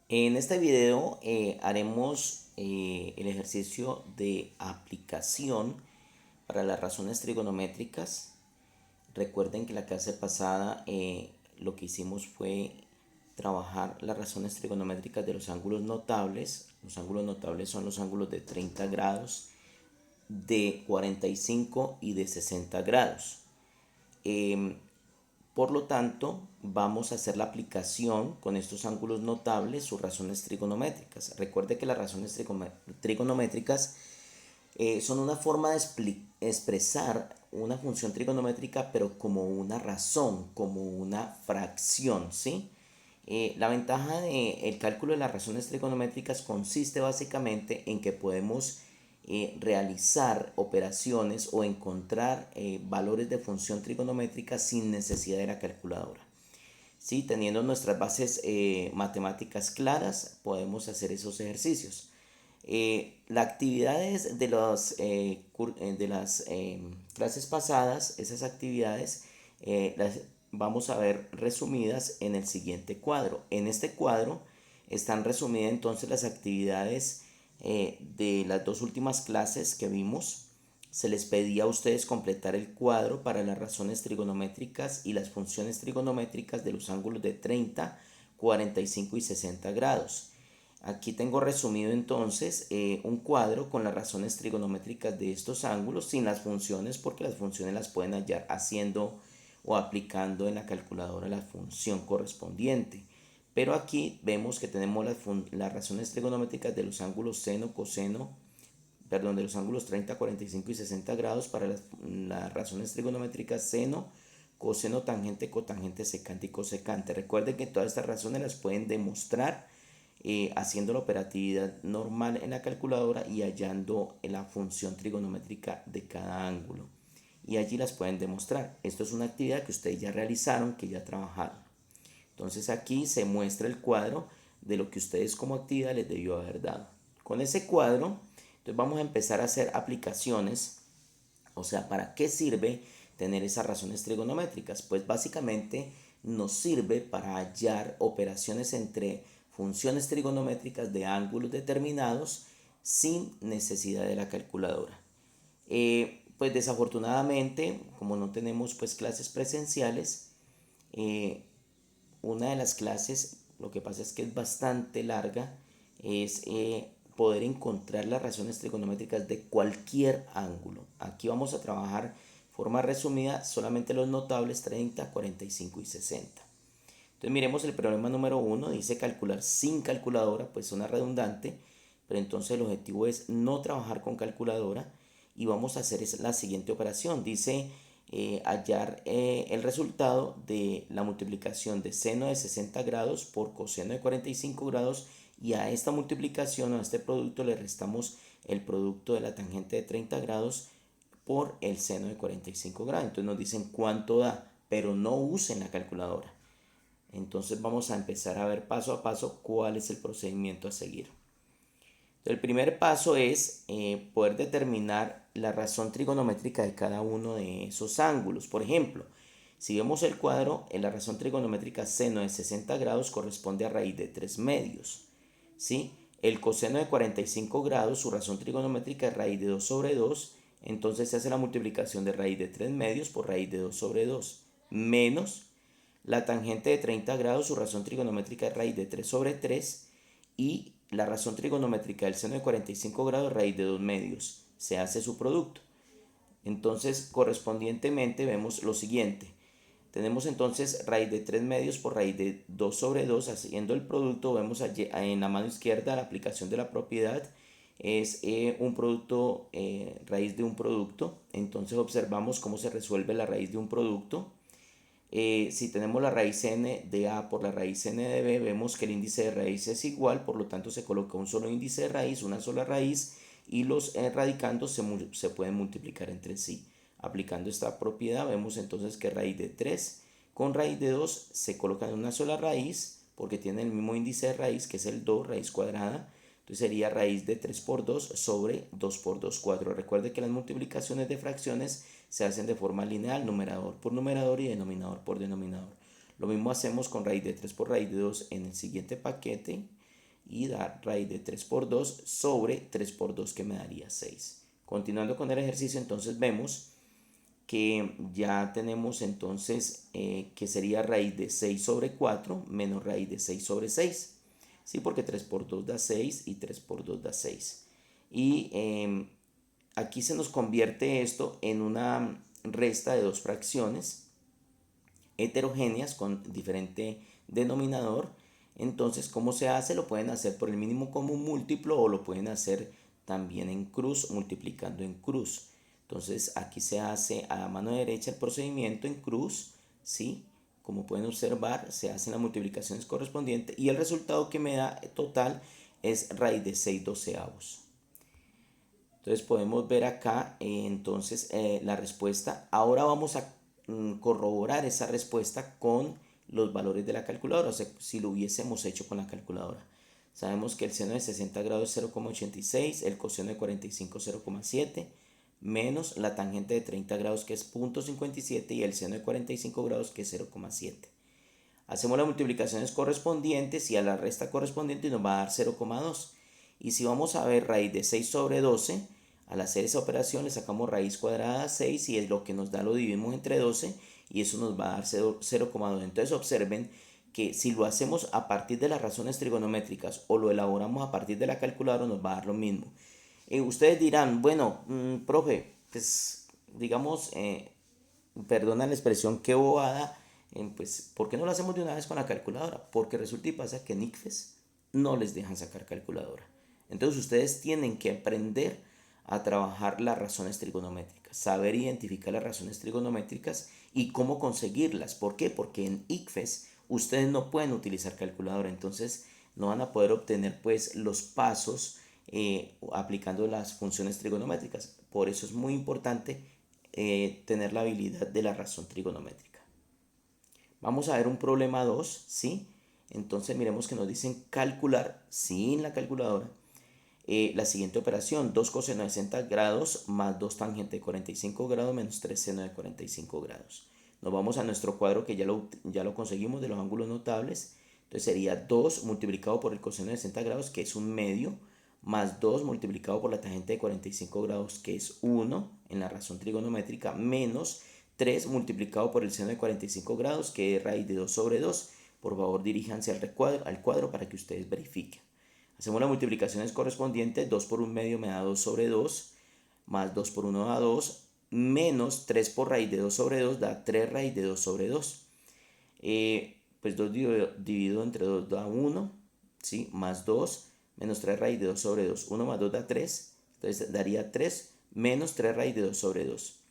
En este video haremos el ejercicio de aplicación para las razones trigonométricas. Recuerden que la clase pasada lo que hicimos fue trabajar las razones trigonométricas de los ángulos notables. Los ángulos notables son los ángulos de 30 grados, de 45 y de 60 grados. Em, por lo tanto, vamos a hacer la aplicación con estos ángulos notables, sus razones trigonométricas. Recuerde que las razones trigonométricas son una forma de expresar una función trigonométrica, pero como una razón, como una fracción, ¿sí? La ventaja del cálculo de las razones trigonométricas consiste básicamente en que podemos realizar operaciones o encontrar valores de función trigonométrica sin necesidad de la calculadora. ¿Sí? Teniendo nuestras bases matemáticas claras, podemos hacer esos ejercicios. Las actividades de las clases pasadas, esas actividades las vamos a ver resumidas en el siguiente cuadro. En este cuadro están resumidas entonces las actividades de las dos últimas clases que vimos. Se les pedía a ustedes completar el cuadro para las razones trigonométricas y las funciones trigonométricas de los ángulos de 30, 45 y 60 grados. Aquí tengo resumido entonces un cuadro con las razones trigonométricas de estos ángulos sin las funciones, porque las funciones las pueden hallar haciendo o aplicando en la calculadora la función correspondiente. Pero aquí vemos que tenemos las razones trigonométricas de los ángulos seno, coseno, perdón, de los ángulos 30, 45 y 60 grados para las razones trigonométricas seno, coseno, tangente, cotangente, secante y cosecante. Recuerden que todas estas razones las pueden demostrar haciendo la operatividad normal en la calculadora y hallando la función trigonométrica de cada ángulo. Y allí las pueden demostrar. Esto es una actividad que ustedes ya realizaron, que ya trabajaron. Entonces aquí se muestra el cuadro de lo que ustedes como actividad les debió haber dado. Con ese cuadro, entonces vamos a empezar a hacer aplicaciones. O sea, ¿para qué sirve tener esas razones trigonométricas? Pues básicamente nos sirve para hallar operaciones entre funciones trigonométricas de ángulos determinados sin necesidad de la calculadora. Pues desafortunadamente, como no tenemos pues clases presenciales, eh, una de las clases, lo que pasa es que es bastante larga, es poder encontrar las razones trigonométricas de cualquier ángulo. Aquí vamos a trabajar de forma resumida solamente los notables 30, 45 y 60. Entonces miremos el problema número 1, dice calcular sin calculadora, pues suena redundante, pero entonces el objetivo es no trabajar con calculadora y vamos a hacer la siguiente operación. Dice hallar el resultado de la multiplicación de seno de 60 grados por coseno de 45 grados y a esta multiplicación o a este producto le restamos el producto de la tangente de 30 grados por el seno de 45 grados. Entonces nos dicen cuánto da, pero no usen la calculadora. Entonces vamos a empezar a ver paso a paso cuál es el procedimiento a seguir. El primer paso es poder determinar la razón trigonométrica de cada uno de esos ángulos. Por ejemplo, si vemos el cuadro, en la razón trigonométrica seno de 60 grados corresponde a raíz de 3 medios. ¿Sí? El coseno de 45 grados, su razón trigonométrica es raíz de 2 sobre 2. Entonces se hace la multiplicación de raíz de 3 medios por raíz de 2 sobre 2. Menos la tangente de 30 grados, su razón trigonométrica es raíz de 3 sobre 3. Y la razón trigonométrica del seno de 45 grados raíz de 2 medios. Se hace su producto. Entonces, correspondientemente vemos lo siguiente. Tenemos entonces raíz de 3 medios por raíz de 2 sobre 2. Haciendo el producto, vemos allí, en la mano izquierda la aplicación de la propiedad. Es un producto, raíz de un producto. Entonces observamos cómo se resuelve la raíz de un producto. Si tenemos la raíz n de a por la raíz n de b, vemos que el índice de raíz es igual, por lo tanto se coloca un solo índice de raíz, una sola raíz, y los radicandos se pueden multiplicar entre sí. Aplicando esta propiedad, vemos entonces que raíz de 3 con raíz de 2 se colocan en una sola raíz, porque tienen el mismo índice de raíz, que es el 2, raíz cuadrada. Entonces sería raíz de 3 por 2 sobre 2 por 2, 4. Recuerde que las multiplicaciones de fracciones se hacen de forma lineal, numerador por numerador y denominador por denominador. Lo mismo hacemos con raíz de 3 por raíz de 2 en el siguiente paquete. y da raíz de 3 por 2 sobre 3 por 2 que me daría 6. Continuando con el ejercicio, entonces vemos que ya tenemos entonces que sería raíz de 6 sobre 4 menos raíz de 6 sobre 6. ¿Sí? Porque 3 por 2 da 6 y 3 por 2 da 6. Y aquí se nos convierte esto en una resta de dos fracciones heterogéneas con diferente denominador. Entonces, ¿cómo se hace? Lo pueden hacer por el mínimo común múltiplo o lo pueden hacer también en cruz, multiplicando en cruz. Entonces, aquí se hace a la mano derecha el procedimiento en cruz, ¿sí? Como pueden observar, se hacen las multiplicaciones correspondientes y el resultado que me da total es raíz de 6 doceavos. Entonces podemos ver acá la respuesta. Ahora vamos a corroborar esa respuesta con los valores de la calculadora, o sea, si lo hubiésemos hecho con la calculadora. Sabemos que el seno de 60 grados es 0,86, el coseno de 45 es 0,7, menos la tangente de 30 grados que es 0,57 y el seno de 45 grados que es 0,7. Hacemos las multiplicaciones correspondientes y a la resta correspondiente nos va a dar 0,2. Y si vamos a ver raíz de 6 sobre 12, al hacer esa operación le sacamos raíz cuadrada a 6 y es lo que nos da, lo dividimos entre 12 y eso nos va a dar 0,2. Entonces observen que si lo hacemos a partir de las razones trigonométricas o lo elaboramos a partir de la calculadora nos va a dar lo mismo. Ustedes dirán, bueno, profe, pues digamos, perdona la expresión, qué bobada, pues, ¿por qué no lo hacemos de una vez con la calculadora? Porque resulta y pasa que en ICFES no les dejan sacar calculadora. Entonces ustedes tienen que aprender a trabajar las razones trigonométricas, saber identificar las razones trigonométricas y cómo conseguirlas. ¿Por qué? Porque en ICFES ustedes no pueden utilizar calculadora, entonces no van a poder obtener pues los pasos aplicando las funciones trigonométricas. Por eso es muy importante tener la habilidad de la razón trigonométrica. Vamos a ver un problema 2, ¿sí? Entonces miremos que nos dicen calcular sin la calculadora la siguiente operación: 2 coseno de 60 grados más 2 tangente de 45 grados menos 3 seno de 45 grados. Nos vamos a nuestro cuadro que ya lo conseguimos de los ángulos notables. Entonces sería 2 multiplicado por el coseno de 60 grados, que es un medio, más 2 multiplicado por la tangente de 45 grados, que es 1 en la razón trigonométrica, menos 3 multiplicado por el seno de 45 grados, que es raíz de 2 sobre 2. Por favor, diríjanse al cuadro para que ustedes verifiquen. Hacemos las multiplicaciones correspondientes. 2 por 1 medio me da 2 sobre 2, más 2 por 1 da 2, menos 3 por raíz de 2 sobre 2 da 3 raíz de 2 sobre 2. Pues 2 dividido entre 2 da 1, ¿sí? Más 2, menos 3 raíz de 2 sobre 2. 1 más 2 da 3, entonces daría 3 menos 3 raíz de 2 sobre 2.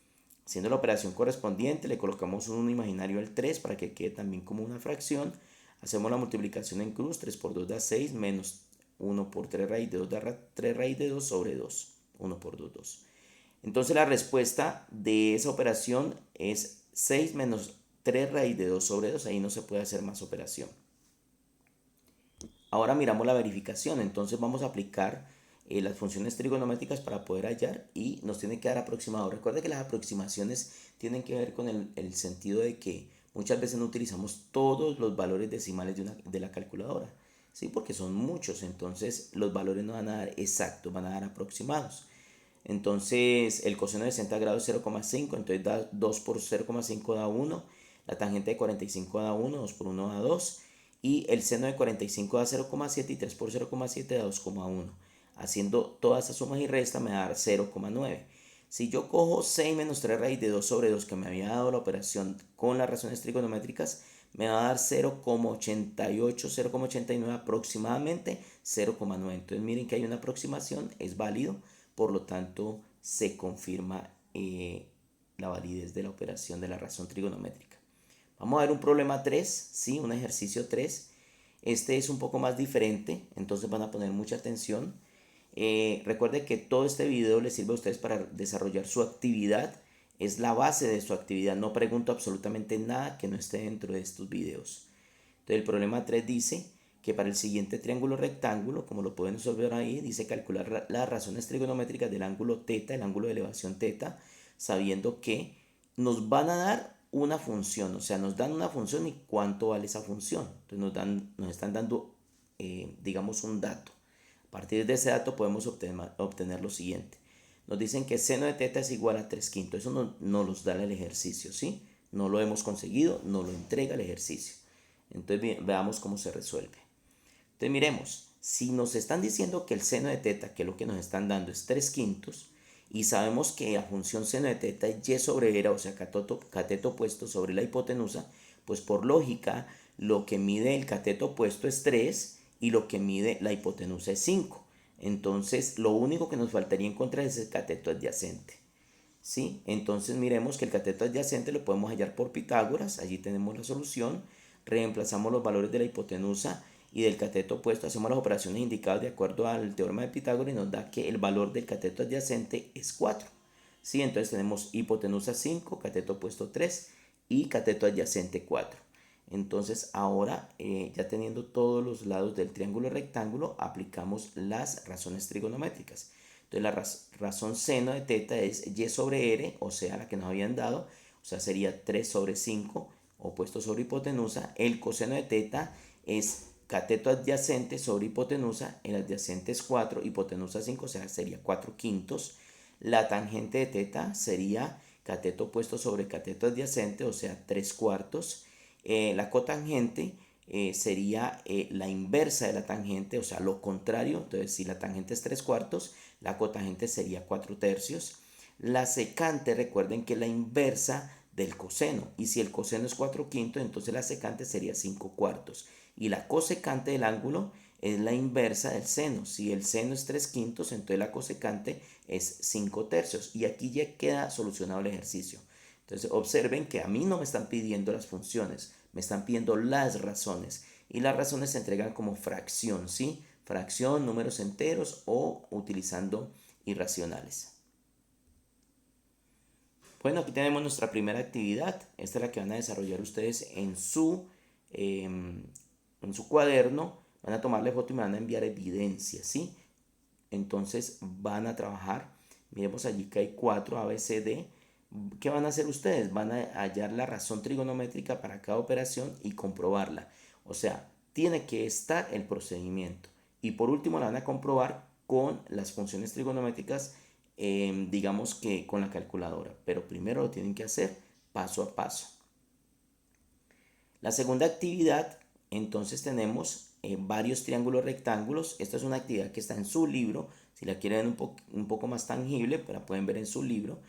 Haciendo la operación correspondiente, le colocamos un imaginario al 3 para que quede también como una fracción. Hacemos la multiplicación en cruz. 3 por 2 da 6, menos 1 por 3 raíz de 2 da 3 raíz de 2 sobre 2. 1 por 2, 2. Entonces la respuesta de esa operación es 6 menos 3 raíz de 2 sobre 2. Ahí no se puede hacer más operación. Ahora miramos la verificación. Entonces vamos a aplicar las funciones trigonométricas para poder hallar y nos tiene que dar aproximado. Recuerda que las aproximaciones tienen que ver con el sentido de que muchas veces no utilizamos todos los valores decimales de la calculadora, ¿sí? Porque son muchos, entonces los valores no van a dar exactos, van a dar aproximados. Entonces el coseno de 60 grados es 0,5, entonces da 2 por 0,5 da 1, la tangente de 45 da 1, 2 por 1 da 2, y el seno de 45 da 0,7 y 3 por 0,7 da 2,1. Haciendo todas esas sumas y restas me da 0,9. Si yo cojo 6 menos 3 raíz de 2 sobre 2 que me había dado la operación con las razones trigonométricas, me va a dar 0,88, 0,89, aproximadamente 0,9. Entonces miren que hay una aproximación, es válido, por lo tanto se confirma la validez de la operación de la razón trigonométrica. Vamos a ver un problema 3, ¿sí? Un ejercicio 3. Este es un poco más diferente, entonces van a poner mucha atención. Recuerde que todo este video les sirve a ustedes para desarrollar su actividad. Es la base de su actividad. No pregunto absolutamente nada que no esté dentro de estos videos. Entonces el problema 3 dice que para el siguiente triángulo rectángulo, como lo pueden resolver ahí, dice calcular las razones trigonométricas del ángulo θ, el ángulo de elevación θ, sabiendo que nos van a dar una función, o sea, nos dan una función y cuánto vale esa función. Entonces nos están dando digamos, un dato. A partir de ese dato podemos obtener lo siguiente. Nos dicen que seno de teta es igual a 3/5. Eso no nos da el ejercicio, ¿sí? No lo hemos conseguido, no lo entrega el ejercicio. Entonces veamos cómo se resuelve. Entonces miremos, si nos están diciendo que el seno de teta, que es lo que nos están dando, es 3/5, y sabemos que la función seno de teta es y sobre era, o sea, cateto opuesto sobre la hipotenusa, pues por lógica, lo que mide el cateto opuesto es 3 y lo que mide la hipotenusa es 5. Entonces, lo único que nos faltaría encontrar es el cateto adyacente. ¿Sí? Entonces miremos que el cateto adyacente lo podemos hallar por Pitágoras, allí tenemos la solución, reemplazamos los valores de la hipotenusa y del cateto opuesto, hacemos las operaciones indicadas de acuerdo al teorema de Pitágoras y nos da que el valor del cateto adyacente es 4. ¿Sí? Entonces tenemos hipotenusa 5, cateto opuesto 3 y cateto adyacente 4. Entonces ahora, ya teniendo todos los lados del triángulo rectángulo, aplicamos las razones trigonométricas. Entonces la razón seno de teta es y sobre r, o sea, la que nos habían dado, o sea, sería 3 sobre 5 opuesto sobre hipotenusa. El coseno de teta es cateto adyacente sobre hipotenusa, el adyacente es 4, hipotenusa 5, o sea, sería 4/5. La tangente de teta sería cateto opuesto sobre cateto adyacente, o sea, 3/4. La cotangente sería la inversa de la tangente, o sea, lo contrario. Entonces, si la tangente es 3/4, la cotangente sería 4/3. La secante, recuerden que es la inversa del coseno. Y si el coseno es 4/5, entonces la secante sería 5/4. Y la cosecante del ángulo es la inversa del seno. Si el seno es 3/5, entonces la cosecante es 5/3. Y aquí ya queda solucionado el ejercicio. Entonces observen que a mí no me están pidiendo las funciones, me están pidiendo las razones. Y las razones se entregan como fracción, ¿sí? Fracción, números enteros o utilizando irracionales. Bueno, aquí tenemos nuestra primera actividad. Esta es la que van a desarrollar ustedes en su cuaderno. Van a tomarle foto y me van a enviar evidencia, ¿sí? Entonces van a trabajar. Miremos allí que hay 4 A, B, C, D. ¿Qué van a hacer ustedes? Van a hallar la razón trigonométrica para cada operación y comprobarla. O sea, tiene que estar el procedimiento. Y por último la van a comprobar con las funciones trigonométricas, digamos que con la calculadora. Pero primero lo tienen que hacer paso a paso. La segunda actividad, entonces tenemos varios triángulos rectángulos. Esta es una actividad que está en su libro. Si la quieren un poco más tangible, pues la pueden ver en su libro.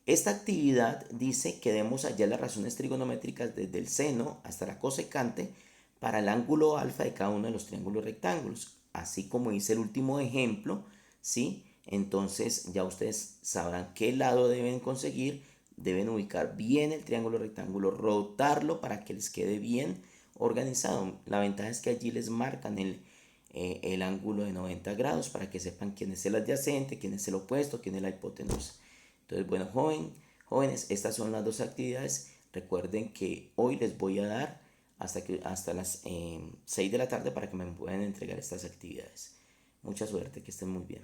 Esta actividad dice que debemos hallar las razones trigonométricas desde el seno hasta la cosecante para el ángulo alfa de cada uno de los triángulos rectángulos. Así como hice el último ejemplo, ¿sí? Entonces ya ustedes sabrán qué lado deben conseguir. Deben ubicar bien el triángulo rectángulo, rotarlo para que les quede bien organizado. La ventaja es que allí les marcan el ángulo de 90 grados para que sepan quién es el adyacente, quién es el opuesto, quién es la hipotenusa. Entonces, bueno, jóvenes, estas son las dos actividades. Recuerden que hoy les voy a dar hasta las 6 de la tarde para que me puedan entregar estas actividades. Mucha suerte, que estén muy bien.